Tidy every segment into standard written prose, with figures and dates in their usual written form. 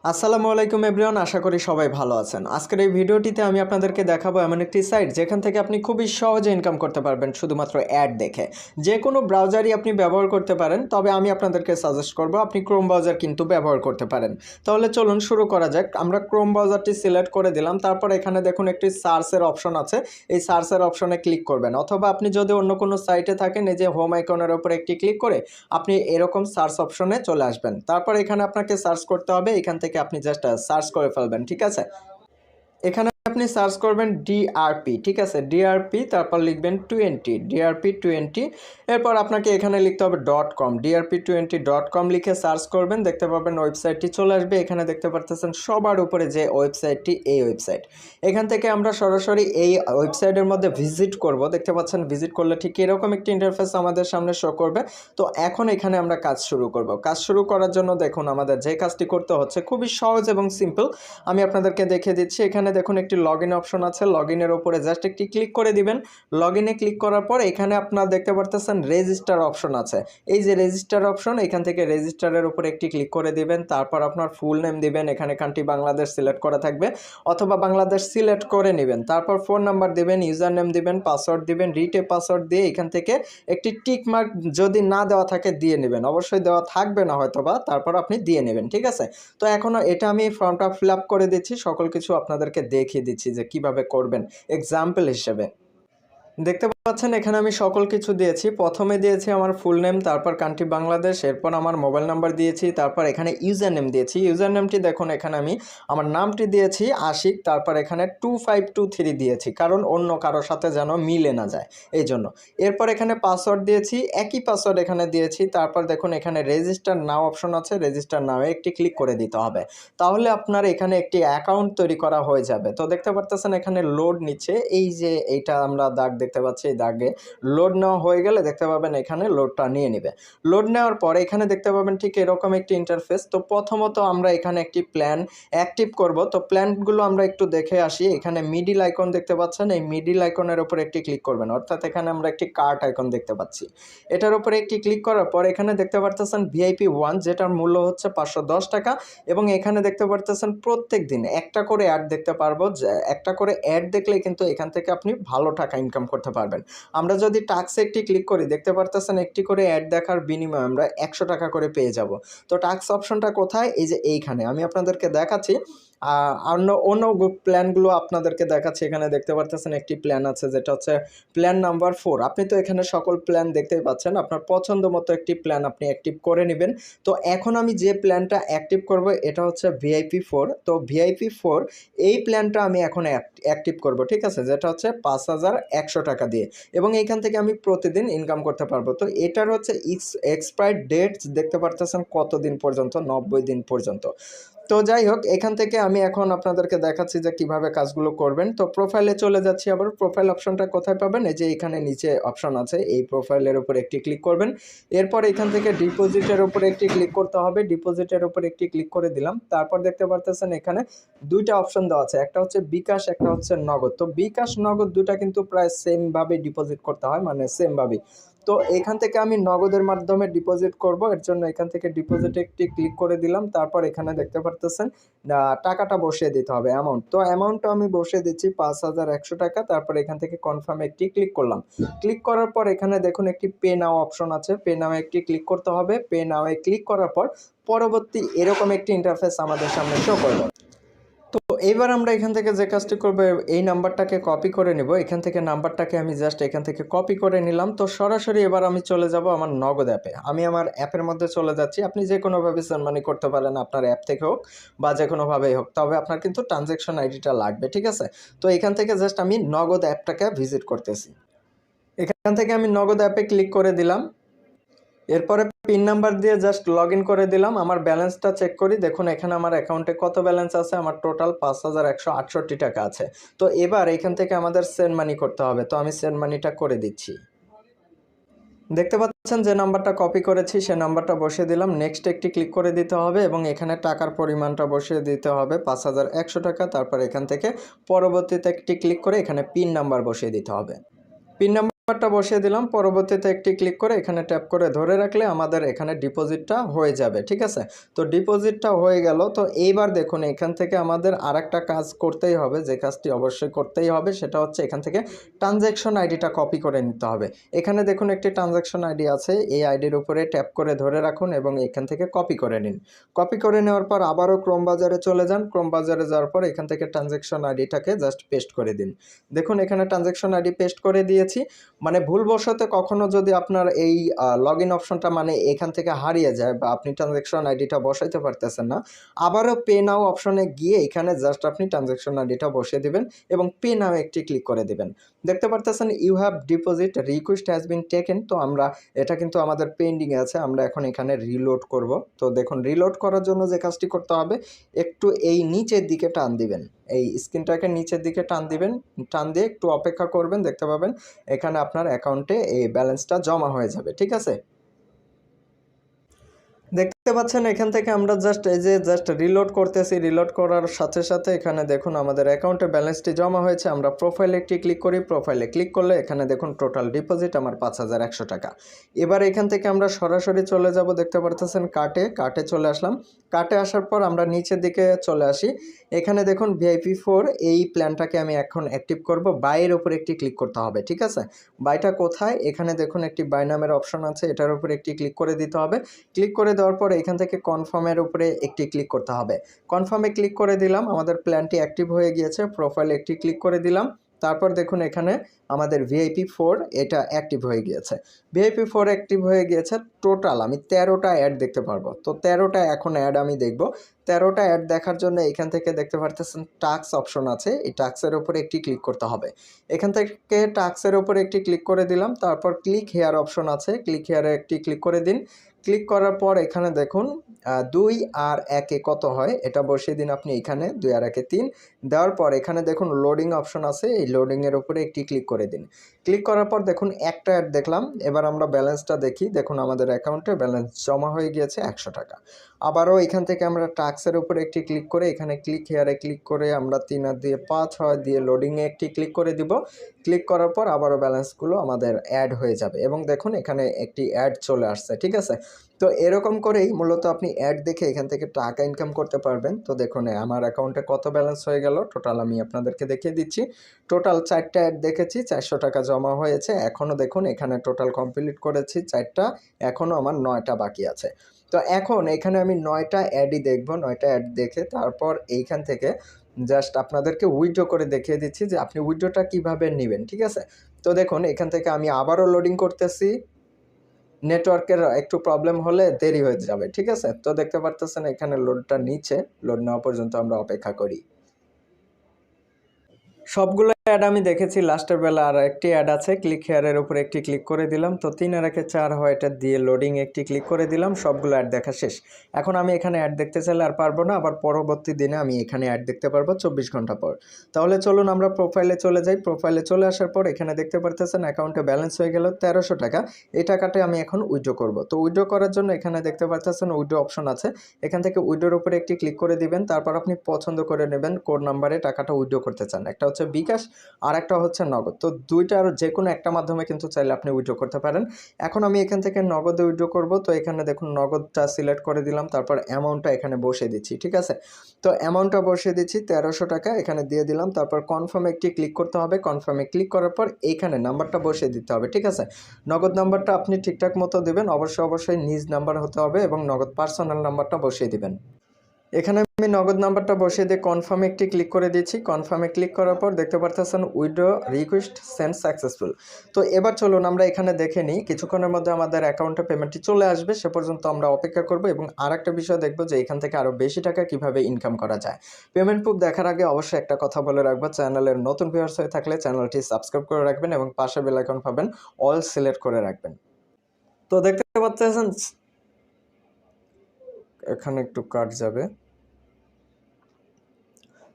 আসসালামু আলাইকুম এভরিওয়ান, আশা করি সবাই ভালো আছেন। আজকের এই ভিডিওটিতে আমি আপনাদেরকে দেখাবো এমন একটি সাইট যেখান থেকে আপনি খুবই সহজে ইনকাম করতে পারবেন শুধুমাত্র অ্যাড দেখে। যে কোনো ব্রাউজারই আপনি ব্যবহার করতে পারেন, তবে আমি আপনাদেরকে সাজেস্ট করব আপনি ক্রোম ব্রাউজার কিন্তু ব্যবহার করতে পারেন। তাহলে চলুন শুরু করা যাক। আমরা ক্রোম ব্রাউজারটি সিলেক্ট করে দিলাম, তারপর এখানে দেখুন একটি সার্চের অপশন আছে, এই সার্চের অপশনে ক্লিক করবেন। অথবা আপনি যদি অন্য কোনো সাইটে থাকেন, এই যে হোম আইকনের উপরে একটি ক্লিক করে আপনি এরকম সার্চ অপশনে চলে আসবেন। তারপর এখানে আপনাকে সার্চ করতে হবে, এখান থেকে আপনি জাস্ট সার্চ করে ফেলবেন, ঠিক আছে। এখানে আপনি সার্চ করবেন ডিআরপি, ঠিক আছে, ডিআরপি, তারপর লিখবেন 20, ডিআরপি 20। এরপর আপনাকে এখানে লিখতে হবে .com, drp20.com লিখে সার্চ করবেন, দেখতে পাবেন ওয়েবসাইটটি চলে আসবে। এখানে দেখতে পারতেছেন সবার উপরে যে ওয়েবসাইটটি, এই ওয়েবসাইট। এখান থেকে আমরা সরাসরি এই ওয়েবসাইটের মধ্যে ভিজিট করব। দেখতে পাচ্ছেন ভিজিট করলে ঠিক এরকম একটি ইন্টারফেস আমাদের সামনে শো করবে। তো এখন এখানে আমরা কাজ শুরু করব। কাজ শুরু করার জন্য দেখুন আমাদের যে কাজটি করতে হচ্ছে খুবই সহজ এবং সিম্পল, আমি আপনাদেরকে দেখিয়ে দিচ্ছি। এখানে দেখুন একটি লগ ইন অপশন আছে, লগ ইনের ওপরে জাস্ট একটি ক্লিক করে দিবেন। লগ ইনে ক্লিক করার পর এখানে আপনারা দেখতে পারতেছেন রেজিস্টার অপশন আছে। এই যে রেজিস্টার অপশন, এখান থেকে রেজিস্টারের উপরে একটি ক্লিক করে দিবেন। তারপর আপনার ফুল নেম দিবেন, এখানে কান্ট্রি বাংলাদেশ সিলেক্ট করা থাকবে অথবা বাংলাদেশ সিলেক্ট করে নেবেন। তারপর ফোন নাম্বার দিবেন, ইউজার নেম দিবেন, পাসওয়ার্ড দিবেন, রিটে পাসওয়ার্ড দিয়ে এখান থেকে একটি টিক মার্ক যদি না দেওয়া থাকে দিয়ে নেবেন, অবশ্যই দেওয়া থাকবে না হয়তোবা, তারপর আপনি দিয়ে নেবেন, ঠিক আছে। তো এখন এটা আমি ফর্মটা ফিল আপ করে দিচ্ছি, সকল কিছু আপনাদেরকে দেখিয়ে দিচ্ছি যে কিভাবে করবেন এক্সাম্পল হিসেবে। দেখতে পাচ্ছেন এখানে আমি সকল কিছু দিয়েছি। প্রথমে দিয়েছি আমার ফুল নেম, তারপর কান্ট্রি বাংলাদেশ, এরপর আমার মোবাইল নাম্বার দিয়েছি, তারপর এখানে ইউজার নেম দিয়েছি। ইউজার নেমটি দেখুন এখানে আমি আমার নামটি দিয়েছি আশিক, তারপর এখানে 2523 দিয়েছি, কারণ অন্য কারোর সাথে যেন মিলে না যায় এই জন্য। এরপর এখানে পাসওয়ার্ড দিয়েছি, একই পাসওয়ার্ড এখানে দিয়েছি। তারপর দেখুন এখানে রেজিস্টার নাও অপশন আছে, রেজিস্টার নাও একটি ক্লিক করে দিতে হবে, তাহলে আপনার এখানে একটি অ্যাকাউন্ট তৈরি করা হয়ে যাবে। তো দেখতে পারতেছেন এখানে লোড নিচ্ছে, এই যে এইটা আমরা দাগ দেখতে পাচ্ছি, এই দাগে লোড নেওয়া হয়ে গেলে দেখতে পাবেন এখানে লোডটা নিয়ে নেবে। লোড নেওয়ার পরে এখানে দেখতে পাবেন ঠিক এরকম একটি ইন্টারফেস। তো প্রথমত আমরা এখানে একটি প্ল্যান অ্যাক্টিভ করব। তো প্ল্যানগুলো আমরা একটু দেখে আসি। এখানে মিডিল আইকন দেখতে পাচ্ছেন, এই মিডিল আইকনের উপর একটি ক্লিক করবেন, অর্থাৎ এখানে আমরা একটি কার্ট আইকন দেখতে পাচ্ছি। এটার উপরে একটি ক্লিক করার পর এখানে দেখতে পারতেছেন ভিআইপি 1, যেটার মূল্য হচ্ছে 510 টাকা। এবং এখানে দেখতে পারতেছেন প্রত্যেক দিন একটা করে অ্যাড দেখতে পারবো, যে একটা করে অ্যাড দেখলে কিন্তু এখান থেকে আপনি ভালো টাকা ইনকাম করতে পারবেন। আমরা যদি টাস্কে একটি ক্লিক করি, দেখতে পারতেছেন একটি করে অ্যাড দেখার বিনিময়ে আমরা 100 টাকা করে পেয়ে যাব। তো টাস্ক অপশনটা কোথায়, এই যে এইখানে আমি আপনাদেরকে দেখাচ্ছি। অন্য প্ল্যানগুলো আপনাদেরকে দেখাচ্ছি। এখানে দেখতে পারতেছেন একটি প্ল্যান আছে যেটা হচ্ছে প্ল্যান নাম্বার 4। আপনি তো এখানে সকল প্ল্যান দেখতেই পাচ্ছেন, আপনার পছন্দ মতো একটি প্ল্যান আপনি অ্যাক্টিভ করে নেবেন। তো এখন আমি যে প্ল্যানটা অ্যাক্টিভ করব এটা হচ্ছে ভিআইপি 4। তো ভিআইপি 4 এই প্ল্যানটা আমি এখন অ্যাক্টিভ করব, ঠিক আছে, যেটা হচ্ছে 5100 টাকা দিয়ে, এবং এইখান থেকে আমি প্রতিদিন ইনকাম করতে পারবো। তো এটার হচ্ছে এক্সপায়ার ডেট দেখতে পারতেছেন কতদিন পর্যন্ত, 90 দিন পর্যন্ত। তো যাই হোক, এখান থেকে আমি এখন আপনাদেরকে দেখাচ্ছি যে কিভাবে কাজগুলো করবেন। তো প্রোফাইলে চলে যাচ্ছি আবার। প্রোফাইল অপশনটা কোথায় পাবেন, এই যে এখানে নিচে অপশন আছে, এই প্রোফাইলের উপর একটি ক্লিক করবেন। এরপর এখান থেকে ডিপোজিটের উপরে একটি ক্লিক করতে হবে, ডিপোজিটের উপর একটি ক্লিক করে দিলাম। তারপর দেখতে পারতেছেন এখানে দুইটা অপশন দেওয়া আছে, একটা হচ্ছে বিকাশ, একটা হচ্ছে নগদ। তো বিকাশ নগদ দুটা কিন্তু প্রায় সেম ভাবে ডিপোজিট করতে হয়, মানে সেম ভাবেই। তো এখান থেকে আমি নগদের মাধ্যমে ডিপোজিট করব, এর জন্য এখান থেকে ডিপোজিটে একটি ক্লিক করে দিলাম। তারপর এখানে দেখতে পারতেছেন টাকাটা বসিয়ে দিতে হবে, অ্যামাউন্ট। তো অ্যামাউন্টটা আমি বসিয়ে দিচ্ছি 5100 টাকা। তারপর এখান থেকে কনফার্ম একটি ক্লিক করলাম। ক্লিক করার পর এখানে দেখুন একটি পে নাও অপশন আছে, পে নাও একটি ক্লিক করতে হবে। পে নাও এ ক্লিক করার পর পরবর্তী এরকম একটি ইন্টারফেস আমাদের সামনে শো করবে। তো এইবার আমরা এখান থেকে যে কাজটি করবো, এই নাম্বারটাকে কপি করে নেব। এখান থেকে নাম্বারটাকে আমি জাস্ট এখান থেকে কপি করে নিলাম। তো সরাসরি এবার আমি চলে যাব আমার নগদ অ্যাপে। আমি আমার অ্যাপের মধ্যে চলে যাচ্ছি। আপনি যে কোনোভাবে সেন্ড মানি করতে পারেন, আপনার অ্যাপ থেকে হোক বা যে কোনোভাবেই হোক, তবে আপনার কিন্তু ট্রানজ্যাকশন আইডিটা লাগবে, ঠিক আছে। তো এখান থেকে জাস্ট আমি নগদ অ্যাপটাকে ভিজিট করতেছি। এখান থেকে আমি নগদ অ্যাপে ক্লিক করে দিলাম। এরপরে পিন নাম্বার দিয়ে জাস্ট লগ ইন করে দিলাম। আমার ব্যালেন্সটা চেক করি, দেখুন এখানে আমার অ্যাকাউন্টে কত ব্যালেন্স আছে, আমার টোটাল 5168 টাকা আছে। তো এবার এখান থেকে আমাদের সেন্ড মানি করতে হবে, তো আমি সেন্ড মানিটা করে দিচ্ছি। দেখতে পাচ্ছেন যে নাম্বারটা কপি করেছি সে নাম্বারটা বসিয়ে দিলাম, নেক্সট একটি ক্লিক করে দিতে হবে এবং এখানে টাকার পরিমাণটা বসিয়ে দিতে হবে 5100 টাকা। তারপর এখান থেকে পরবর্তীতে একটি ক্লিক করে এখানে পিন নাম্বার বসিয়ে দিতে হবে। পিন নাম্বার নাম্বারটা বসিয়ে দিলাম, পরবর্তীতে একটি ক্লিক করে এখানে ট্যাপ করে ধরে রাখলে আমাদের এখানে ডিপোজিটটা হয়ে যাবে। ঠিক আছে, তো ডিপোজিটটা হয়ে গেল। তো এইবার দেখুন এখান থেকে আমাদের আরেকটা কাজ করতেই হবে, যে কাজটি অবশ্যই করতেই হবে সেটা হচ্ছে এখান থেকে ট্রানজ্যাকশন আইডিটা কপি করে নিতে হবে। এখানে দেখুন একটি ট্রানজ্যাকশন আইডি আছে, এই আইডির উপরে ট্যাপ করে ধরে রাখুন এবং এখান থেকে কপি করে নিন। কপি করে নেওয়ার পর আবারও ক্রোম বাজারে চলে যান, ক্রোম বাজারে যাওয়ার পর এখান থেকে ট্রানজ্যাকশন আইডিটাকে জাস্ট পেস্ট করে দিন। দেখুন এখানে ট্রানজ্যাকশন আইডি পেস্ট করে দিয়েছি। মানে ভুলবশত কখনো যদি আপনার এই লগ ইন অপশনটা মানে এখান থেকে হারিয়ে যায় বা আপনি ট্রানজ্যাকশন আইডিটা বসাইতে পারতেছেন না, আবারও পে নাও অপশনে গিয়ে এখানে জাস্ট আপনি ট্রানজ্যাকশন আইডিটা বসিয়ে দিবেন এবং পে নাও একটি ক্লিক করে দিবেন। দেখতে পারতেছেন you have deposit request has been taken. তো আমরা এটা কিন্তু আমাদের পেন্ডিংয়ে আছে, আমরা এখন এখানে রিলোড করব। তো দেখুন রিলোড করার জন্য যে কাজটি করতে হবে, একটু এই নিচের দিকে টান দিবেন, এই স্ক্রিনটাকে নিচের দিকে টান দিবেন, টান দিয়ে একটু অপেক্ষা করবেন, দেখতে পাবেন এখানে আপনার অ্যাকাউন্টে এই ব্যালেন্সটা জমা হয়ে যাবে। ঠিক আছে, দেখতে পাচ্ছেন এখান থেকে আমরা জাস্ট এই যে জাস্ট রিলোড করতেছি, রিলোড করার সাথে সাথে এখানে দেখুন আমাদের অ্যাকাউন্টে ব্যালেন্সটি জমা হয়েছে। আমরা প্রোফাইলে একটি ক্লিক করি, প্রোফাইলে ক্লিক করলে এখানে দেখুন টোটাল ডিপোজিট আমার 5100 টাকা। এবার এখান থেকে আমরা সরাসরি চলে যাব, দেখতে পারতেছেন কার্টে, কার্টে চলে আসলাম। কার্টে আসার পর আমরা নিচের দিকে চলে আসি, এখানে দেখুন VIP4 এই প্ল্যানটাকে আমি এখন অ্যাক্টিভ করব, বাইয়ের উপরে একটি ক্লিক করতে হবে। ঠিক আছে, বাইটা কোথায়, এখানে দেখুন একটি বাই নামের অপশন আছে, এটার উপরে একটি ক্লিক করে দিতে হবে। ক্লিক করে দেওয়ার পরে এখান থেকে কনফার্মের উপরে একটি ক্লিক করতে হবে। কনফার্মে ক্লিক করে দিলাম, আমাদের প্ল্যানটি অ্যাক্টিভ হয়ে গিয়েছে। প্রোফাইলে একটি ক্লিক করে দিলাম, তারপর দেখুন এখানে আমাদের VIP4 এটা অ্যাক্টিভ হয়ে গিয়েছে। VIP4 অ্যাক্টিভ হয়ে গিয়েছে। টোটাল আমি 13টা অ্যাড দেখতে পারবো। তো 13টা এখন অ্যাড আমি দেখব। 13টা অ্যাড দেখার জন্য এখান থেকে দেখতে পারতেছেন টাস্ক অপশন আছে, এই টাস্কের উপরে একটি ক্লিক করতে হবে। এখান থেকে টাস্কের উপরে একটি ক্লিক করে দিলাম, তারপর ক্লিক হেয়ার অপশন আছে, ক্লিক হেয়ারে একটি ক্লিক করে দিন। ক্লিক করার পর এখানে দেখুন 2 আর 1 কত হয় এটা বসিয়ে দিন আপনি এখানে, 2 আর 1 3 দেওয়ার পর এখানে দেখুন লোডিং অপশন আছে, এই লোডিংয়ের উপরে একটি ক্লিক করে দিন। ক্লিক করার পর দেখুন একটা অ্যাড দেখলাম। এবার আমরা ব্যালেন্সটা দেখি, দেখুন আমাদের অ্যাকাউন্টে ব্যালেন্স জমা হয়ে গিয়েছে 100 টাকা। আবারও এখান থেকে আমরা টাস্কের উপরে একটি ক্লিক করে এখানে ক্লিক হেয়ারে ক্লিক করে আমরা 3 আর দিয়ে 5 হয় দিয়ে লোডিংয়ে একটি ক্লিক করে দিব। ক্লিক করার পর আবারও ব্যালেন্সগুলো আমাদের অ্যাড হয়ে যাবে এবং দেখুন এখানে একটি অ্যাড চলে আসছে। ঠিক আছে, তো এরকম করেই মূলত আপনি অ্যাড দেখে এখান থেকে টাকা ইনকাম করতে পারবেন। তো দেখুন আমার অ্যাকাউন্টে কত ব্যালেন্স হয়ে গেল, টোটাল আমি আপনাদেরকে দেখিয়ে দিচ্ছি। টোটাল 4টা অ্যাড দেখেছি, 400 টাকা জমা হয়েছে। এখনও দেখুন এখানে টোটাল কমপ্লিট করেছি 4টা, এখনও আমার 9টা বাকি আছে। তো এখন এখানে আমি 9টা অ্যাডই দেখব, 9টা অ্যাড দেখে তারপর এইখান থেকে জাস্ট আপনাদেরকে উইথড্র করে দেখিয়ে দিচ্ছি যে আপনি উইথড্রটা কীভাবে নেবেন। ঠিক আছে, তো দেখুন এখান থেকে আমি আবারও লোডিং করতেছি, নেটওয়ার্কের একটু প্রবলেম হলে দেরি হয়ে যাবে। ঠিক আছে, তো দেখতে পারতেছেন এখানে লোডটা নিচ্ছে, লোড নেওয়া পর্যন্ত আমরা অপেক্ষা করি। সবগুলো অ্যাড আমি দেখেছি, লাস্টের বেলা আর একটি অ্যাড আছে, ক্লিক হেয়ারের উপরে একটি ক্লিক করে দিলাম। তো 3 আর 1 4 হয়, এটা দিয়ে লোডিং একটি ক্লিক করে দিলাম, সবগুলো অ্যাড দেখা শেষ। এখন আমি এখানে অ্যাড দেখতে চাইলে আর পারবো না, আবার পরবর্তী দিনে আমি এখানে অ্যাড দেখতে পারবো 24 ঘন্টা পর। তাহলে চলুন আমরা প্রোফাইলে চলে যাই। প্রোফাইলে চলে আসার পর এখানে দেখতে পারতেছেন অ্যাকাউন্টে ব্যালেন্স হয়ে গেল 1300 টাকা। এই টাকাটা আমি এখন উইথড্র করব। তো উইথড্র করার জন্য এখানে দেখতে পারতেছেন উইথড্র অপশন আছে, এখান থেকে উইথড্রর উপরে একটি ক্লিক করে দিবেন। তারপর আপনি পছন্দ করে নেবেন কোড নাম্বারে টাকাটা উইথড্র করতে চান, একটা হচ্ছে বিকাশ আর একটা হচ্ছে নগদ। তো দুইটার যে কোনো একটা মাধ্যমে কিন্তু চাইলে আপনি উইথড্র করতে পারেন। এখন আমি এখান থেকে নগদে উইথড্র করব। তো এখানে দেখুন নগদটা সিলেক্ট করে দিলাম, তারপর অ্যামাউন্টটা এখানে বসিয়ে দিচ্ছি। ঠিক আছে, তো অ্যামাউন্টটা বসিয়ে দিচ্ছি 1300 টাকা, এখানে দিয়ে দিলাম। তারপর কনফার্মে একটি ক্লিক করতে হবে, কনফার্মে ক্লিক করার পর এইখানে নাম্বারটা বসিয়ে দিতে হবে। ঠিক আছে, নগদ নাম্বারটা আপনি ঠিকঠাক মতো দেবেন, অবশ্যই নিজ নাম্বার হতে হবে এবং নগদ পার্সোনাল নাম্বারটা বসিয়ে দিবেন। এখানে আমি নগদ নাম্বারটা বসিয়ে দিয়ে কনফার্মে একটি ক্লিক করে দিচ্ছি। কনফার্মে ক্লিক করার পর দেখতে পারতেছেন উইথড্র রিকোয়েস্ট সেন্ড সাকসেসফুল। তো এবার চলুন আমরা এখানে দেখে নিই, কিছুক্ষণের মধ্যে আমাদের অ্যাকাউন্টে পেমেন্টটি চলে আসবে, সে পর্যন্ত আমরা অপেক্ষা করব এবং আরেকটা বিষয় দেখব যে এখান থেকে আরও বেশি টাকা কিভাবে ইনকাম করা যায়। পেমেন্ট প্রুফ দেখার আগে অবশ্যই একটা কথা বলে রাখবো, চ্যানেলের নতুন ভিউয়ার্স হয়ে থাকলে চ্যানেলটি সাবস্ক্রাইব করে রাখবেন এবং পাশে বেল আইকন পাবেন, অল সিলেক্ট করে রাখবেন। তো দেখতে পাচ্ছেন এখানে একটু কাট যাবে।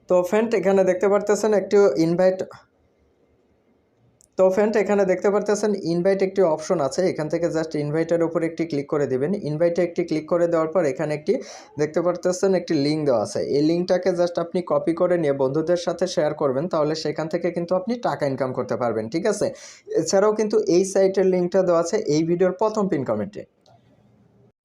তো ফ্রেন্ড এখানে দেখতে পারতেছেন একটু ইনভাইট তো ফ্রেন্ড এখানে দেখতে পারতেছেন ইনভাইট একটি অপশন আছে, এখান থেকে জাস্ট ইনভাইটের উপর একটি ক্লিক করে দিবেন। ইনভাইটে একটি ক্লিক করে দেওয়ার পর এখানে একটি দেখতে পারতেছেন একটি লিঙ্ক দেওয়া আছে, এই লিঙ্কটাকে জাস্ট আপনি কপি করে নিয়ে বন্ধুদের সাথে শেয়ার করবেন, তাহলে সেখান থেকে কিন্তু আপনি টাকা ইনকাম করতে পারবেন, ঠিক আছে। এছাড়াও কিন্তু এই সাইটের লিঙ্কটা দেওয়া আছে এই ভিডিওর প্রথম পিন কমেন্টে।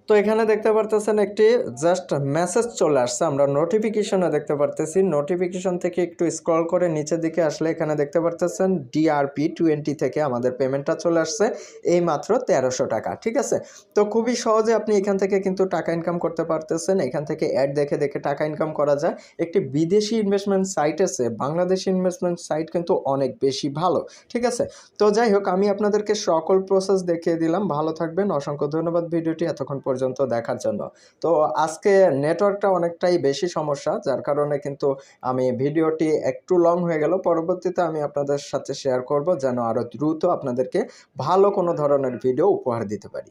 তো এখানে দেখতে পারতেছেন একটি জাস্ট মেসেজ চলে আসছে, আমরা নোটিফিকেশনে দেখতে পারতেছি। নোটিফিকেশন থেকে একটু স্ক্রল করে নিচের দিকে আসলে এখানে দেখতে পারতেছেন DRP20 থেকে আমাদের পেমেন্টটা চলে আসছে এই মাত্র 1300 টাকা, ঠিক আছে। তো খুবই সহজে আপনি এখান থেকে কিন্তু টাকা ইনকাম করতে পারতেছেন। এখান থেকে অ্যাড দেখে দেখে টাকা ইনকাম করা যায়। একটি বিদেশি ইনভেস্টমেন্ট সাইট আছে, বাংলাদেশি ইনভেস্টমেন্ট সাইট কিন্তু অনেক বেশি ভালো, ঠিক আছে। তো যাই হোক, আমি আপনাদেরকে সকল প্রসেস দেখিয়ে দিলাম। ভালো থাকবেন, অসংখ্য ধন্যবাদ ভিডিওটি এতক্ষণ পর্যন্ত দেখার জন্য। তো আজকে নেটওয়ার্কটা অনেকটাই বেশি সমস্যা, যার কারণে কিন্তু আমি ভিডিওটি একটু লং হয়ে গেল। পরবর্তীতে আমি আপনাদের সাথে শেয়ার করব যেন আরও দ্রুত আপনাদেরকে ভালো কোনো ধরনের ভিডিও উপহার দিতে পারি।